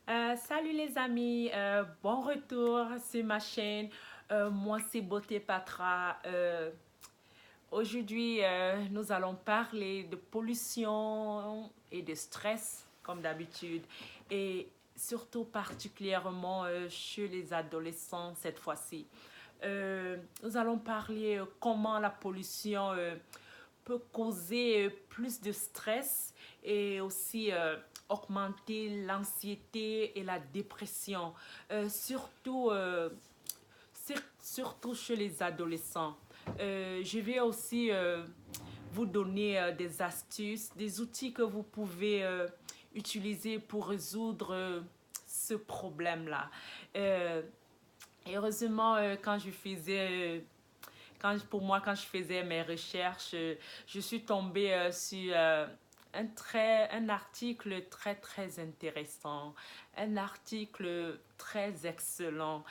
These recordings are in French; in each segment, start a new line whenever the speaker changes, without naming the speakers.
Salut les amis, bon retour sur ma chaîne. Moi c'est Beauté Patra. Aujourd'hui, nous allons parler de pollution et de stress comme d'habitude et surtout particulièrement chez les adolescents cette fois-ci. Nous allons parler comment la pollution peut causer plus de stress et aussi augmenter l'anxiété et la dépression, surtout chez les adolescents. Je vais aussi vous donner des astuces, des outils que vous pouvez utiliser pour résoudre ce problème-là. Euh, Heureusement, quand je faisais mes recherches, je suis tombée sur un article très très intéressant, un article très excellent.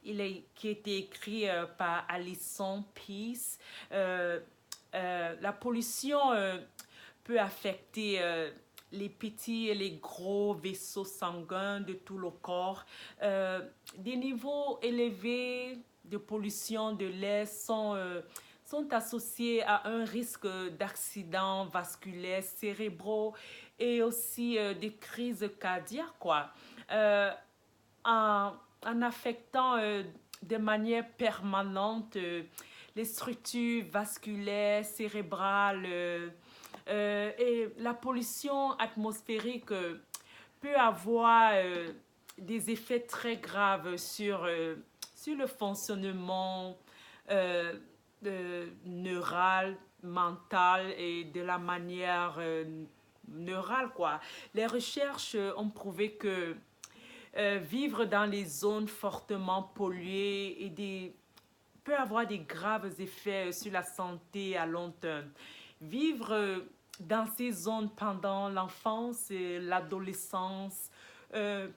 Qui a été écrit par Alison Peace. La pollution peut affecter les petits et les gros vaisseaux sanguins de tout le corps. Des niveaux élevés de pollution de l'air sont associés à un risque d'accidents vasculaires cérébraux et aussi des crises cardiaques, quoi. Euh, en affectant de manière permanente les structures vasculaires, cérébrales et la pollution atmosphérique peut avoir des effets très graves sur le fonctionnement euh, neural, mental et de la manière neurale, quoi. Les recherches ont prouvé que vivre dans les zones fortement polluées peut avoir des graves effets sur la santé à long terme. Vivre dans ces zones pendant l'enfance et l'adolescence euh,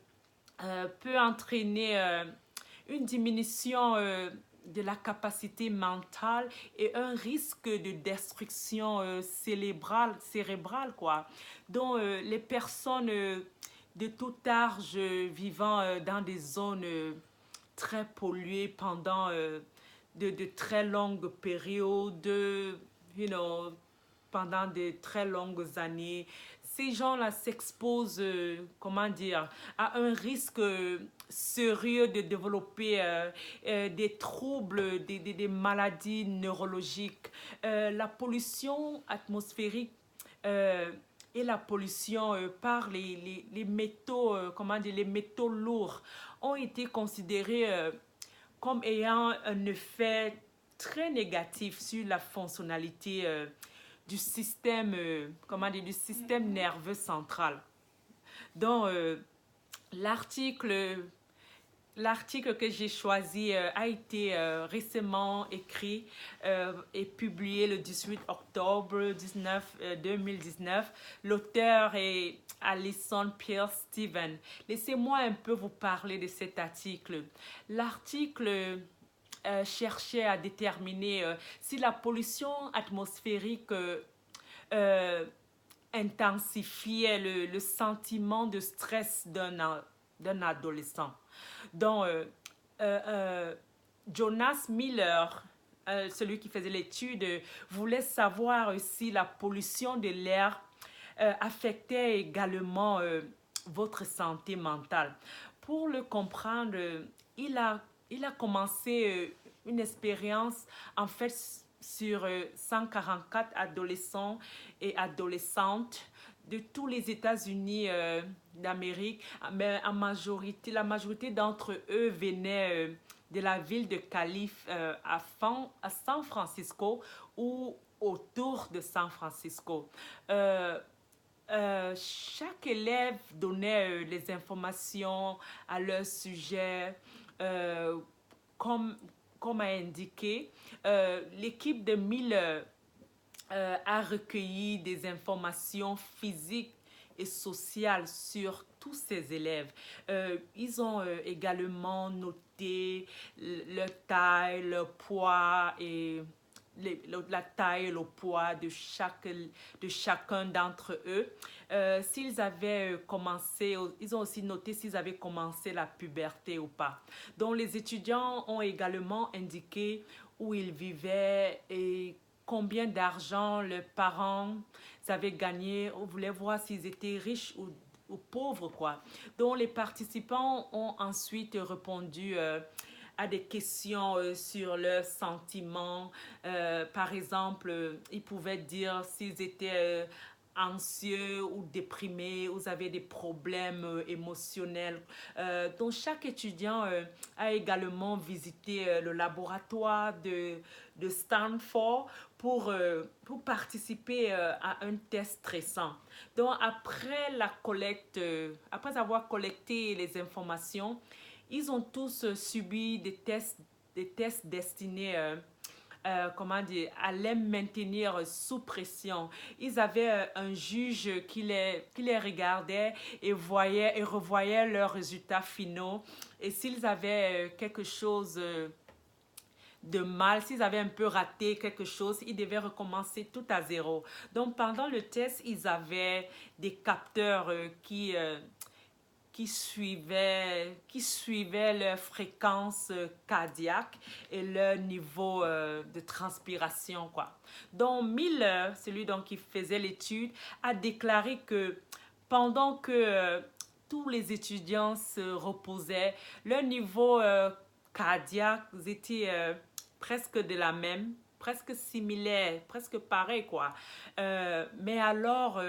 peut entraîner une diminution de la capacité mentale et un risque de destruction cérébrale, quoi. Donc, les personnes de tout âge vivant dans des zones très polluées pendant de très longues périodes, pendant de très longues années. Ces gens-là s'exposent, comment dire, à un risque sérieux de développer des troubles, des maladies neurologiques. La pollution atmosphérique et la pollution par les métaux, comment dire, les métaux lourds ont été considérés comme ayant un effet très négatif sur la fonctionnalité du système, comment dire, du système nerveux central. Donc, l'article L'article que j'ai choisi a été récemment écrit et publié le 18 octobre 2019. L'auteur est Alison Pierce Steven. Laissez-moi un peu vous parler de cet article. L'article cherchait à déterminer si la pollution atmosphérique euh, intensifiait le sentiment de stress d'un adolescent. Donc, Jonas Miller, celui qui faisait l'étude, voulait savoir si la pollution de l'air affectait également votre santé mentale. Pour le comprendre, il a commencé une expérience en fait sur 144 adolescents et adolescentes de tous les États-Unis d'Amérique, mais la majorité d'entre eux venaient de la ville de Calif à San Francisco ou autour de San Francisco. Chaque élève donnait les informations à leur sujet, euh, comme, comme a indiqué. L'équipe de Miller a recueilli des informations physiques et sociales sur tous ses élèves. Ils ont également noté leur taille, leur poids et la taille, le poids de chacun d'entre eux. S'ils avaient commencé, ils ont aussi noté s'ils avaient commencé la puberté ou pas. Donc les étudiants ont également indiqué où ils vivaient et combien d'argent leurs parents avaient gagné. On voulait voir s'ils étaient riches ou pauvres, quoi. Donc les participants ont ensuite répondu à des questions sur leurs sentiments. Par exemple, ils pouvaient dire s'ils étaient anxieux ou déprimés, ou avaient des problèmes émotionnels. Donc chaque étudiant a également visité le laboratoire de Stanford pour participer à un test récent. Donc après la collecte, après avoir collecté les informations, ils ont tous subi des tests destinés comment dire, à les maintenir sous pression. Ils avaient un juge qui les regardait et revoyait leurs résultats finaux. Et s'ils avaient quelque chose de mal, s'ils avaient un peu raté quelque chose, ils devaient recommencer tout à zéro. Donc pendant le test, ils avaient des capteurs qui suivaient leur fréquence cardiaque et leur niveau de transpiration, quoi. Donc Miller, celui donc qui faisait l'étude, a déclaré que pendant que tous les étudiants se reposaient, leur niveau cardiaque était presque de la même, presque similaire, presque pareil, quoi. Mais lors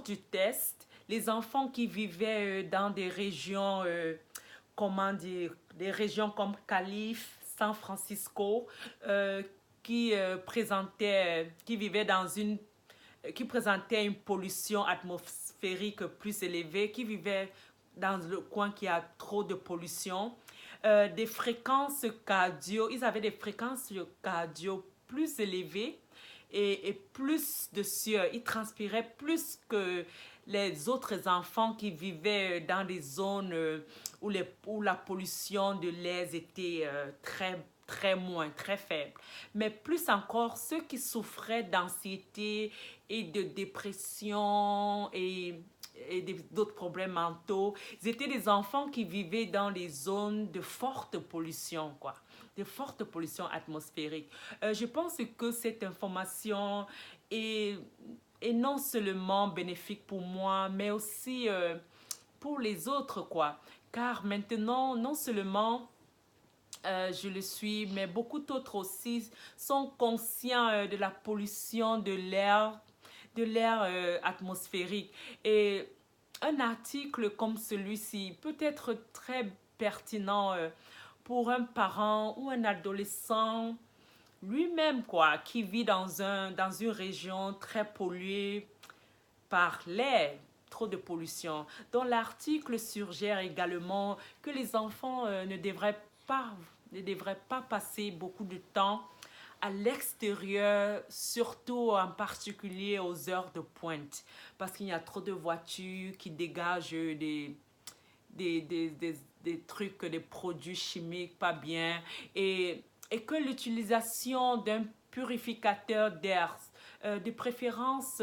du test, les enfants qui vivaient dans des régions, comment dire, des régions comme Calif, San Francisco, qui vivaient qui présentaient une pollution atmosphérique plus élevée, qui vivaient dans le coin qui a trop de pollution, des fréquences cardio, ils avaient des fréquences cardio plus élevées et plus de sueur. Ils transpiraient plus que les autres enfants qui vivaient dans des zones où la pollution de l'air était très faible. Mais plus encore, ceux qui souffraient d'anxiété et de dépression et d'autres problèmes mentaux, ils étaient des enfants qui vivaient dans les zones de forte pollution, quoi, de forte pollution atmosphérique. Je pense que cette information est, est non seulement bénéfique pour moi, mais aussi pour les autres, quoi. Car maintenant, non seulement je le suis, mais beaucoup d'autres aussi sont conscients de la pollution de l'air atmosphérique. Et un article comme celui-ci peut être très pertinent pour un parent ou un adolescent lui-même, quoi, qui vit dans une région très polluée par l'air, trop de pollution. Dans l'article suggère également que les enfants ne devraient pas passer beaucoup de temps à l'extérieur, surtout en particulier aux heures de pointe, parce qu'il y a trop de voitures qui dégagent des trucs, des produits chimiques pas bien, et que l'utilisation d'un purificateur d'air, de préférence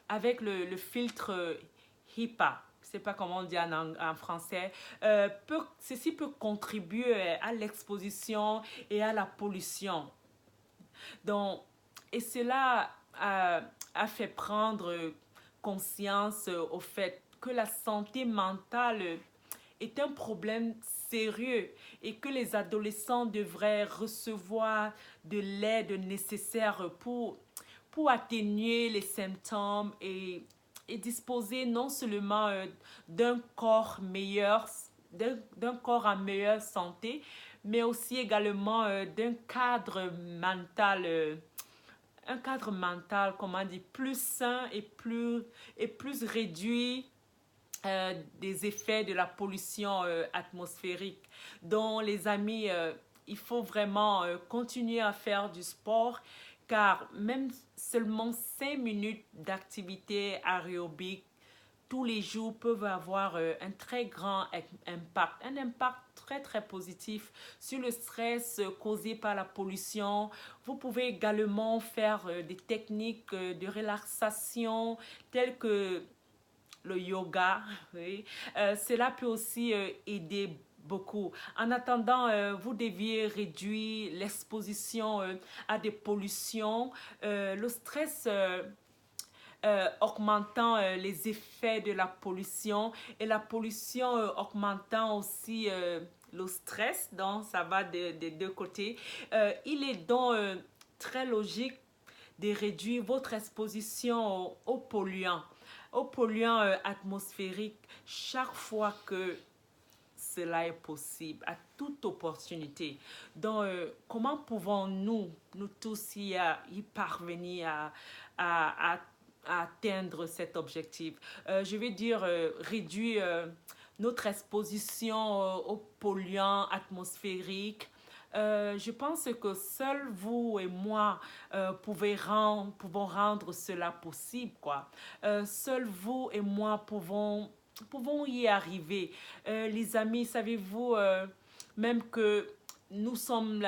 avec le filtre HEPA, je ne sais pas comment on dit en français, ceci peut contribuer à l'exposition et à la pollution. Donc, et cela a fait prendre conscience au fait que la santé mentale est un problème sérieux et que les adolescents devraient recevoir de l'aide nécessaire pour atténuer les symptômes et disposer non seulement d'un corps meilleur, d'un corps en meilleure santé, mais aussi également un cadre mental, comment dire, plus sain et plus réduit des effets de la pollution atmosphérique. Donc, les amis, il faut vraiment continuer à faire du sport, car même seulement 5 minutes d'activité aérobique tous les jours peuvent avoir un très grand impact, un impact très positif sur le stress causé par la pollution. Vous pouvez également faire des techniques de relaxation telles que le yoga. Oui. Cela peut aussi aider beaucoup. En attendant, vous deviez réduire l'exposition à des pollutions. Le stress augmentant les effets de la pollution et la pollution augmentant aussi le stress, donc ça va des deux côtés. Il est donc très logique de réduire votre exposition aux polluants atmosphériques chaque fois que cela est possible, à toute opportunité. Donc, comment pouvons-nous, nous tous, y parvenir à atteindre cet objectif? Je vais dire réduire notre exposition aux polluants atmosphériques. Je pense que seuls vous et moi pouvons rendre cela possible, quoi. Seuls vous et moi pouvons y arriver. Les amis, savez-vous même que nous sommes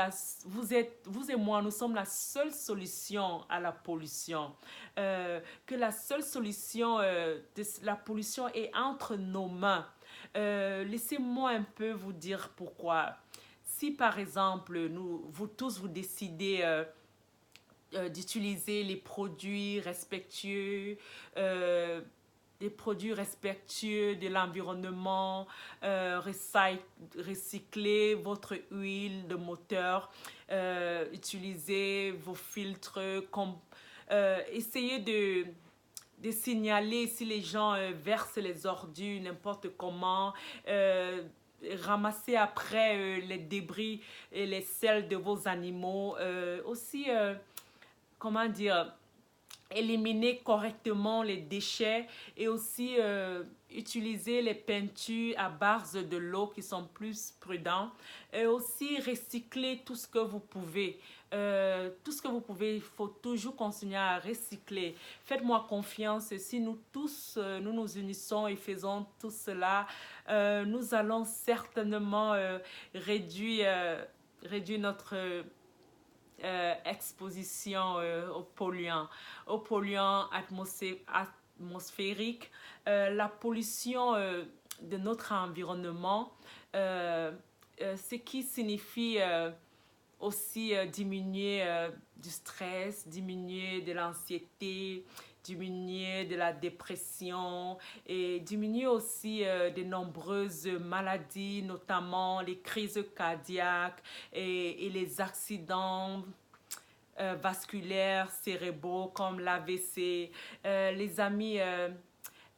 vous et moi, nous sommes la seule solution à la pollution. Que la seule solution de la pollution est entre nos mains. Laissez-moi un peu vous dire pourquoi. Si par exemple, vous tous, vous décidez d'utiliser les produits respectueux, des produits respectueux de l'environnement, recycler votre huile de moteur, utiliser vos filtres, essayez de signaler si les gens versent les ordures n'importe comment, ramasser après les débris et les selles de vos animaux, aussi, comment dire, éliminer correctement les déchets et aussi utiliser les peintures à base de l'eau qui sont plus prudents et aussi recycler tout ce que vous pouvez. Tout ce que vous pouvez, il faut toujours continuer à recycler. Faites-moi confiance, si nous tous, nous nous unissons et faisons tout cela, nous allons certainement réduire notre exposition aux polluants atmosphériques, la pollution de notre environnement, ce qui signifie aussi diminuer du stress, diminuer de l'anxiété, diminuer de la dépression et diminuer aussi de nombreuses maladies, notamment les crises cardiaques et les accidents vasculaires cérébraux comme l'AVC. Les amis,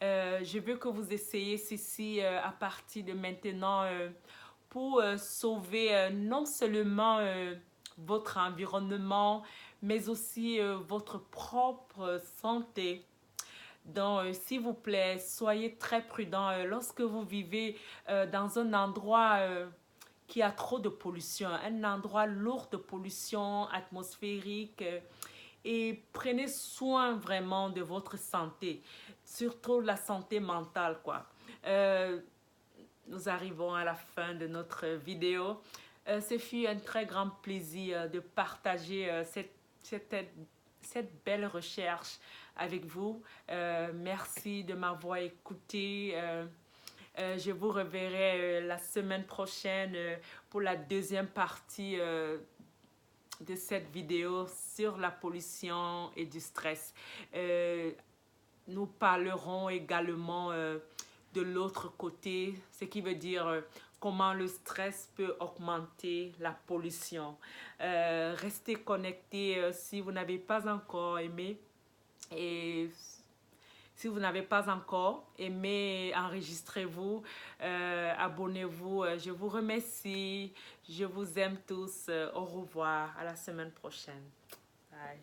je veux que vous essayiez ceci à partir de maintenant pour sauver non seulement votre environnement, mais aussi votre propre santé. Donc, s'il vous plaît, soyez très prudents lorsque vous vivez dans un endroit qui a trop de pollution, un endroit lourd de pollution atmosphérique. Et prenez soin vraiment de votre santé, surtout la santé mentale, quoi. Nous arrivons à la fin de notre vidéo. Ce fut un très grand plaisir de partager cette belle recherche avec vous. Merci de m'avoir écouté. Je vous reverrai la semaine prochaine pour la deuxième partie de cette vidéo sur la pollution et du stress. Nous parlerons également de l'autre côté, ce qui veut dire comment le stress peut augmenter la pollution. Restez connectés si vous n'avez pas encore aimé et si vous n'avez pas encore aimé, enregistrez-vous, abonnez-vous. Je vous remercie, je vous aime tous. Au revoir, à la semaine prochaine. Bye.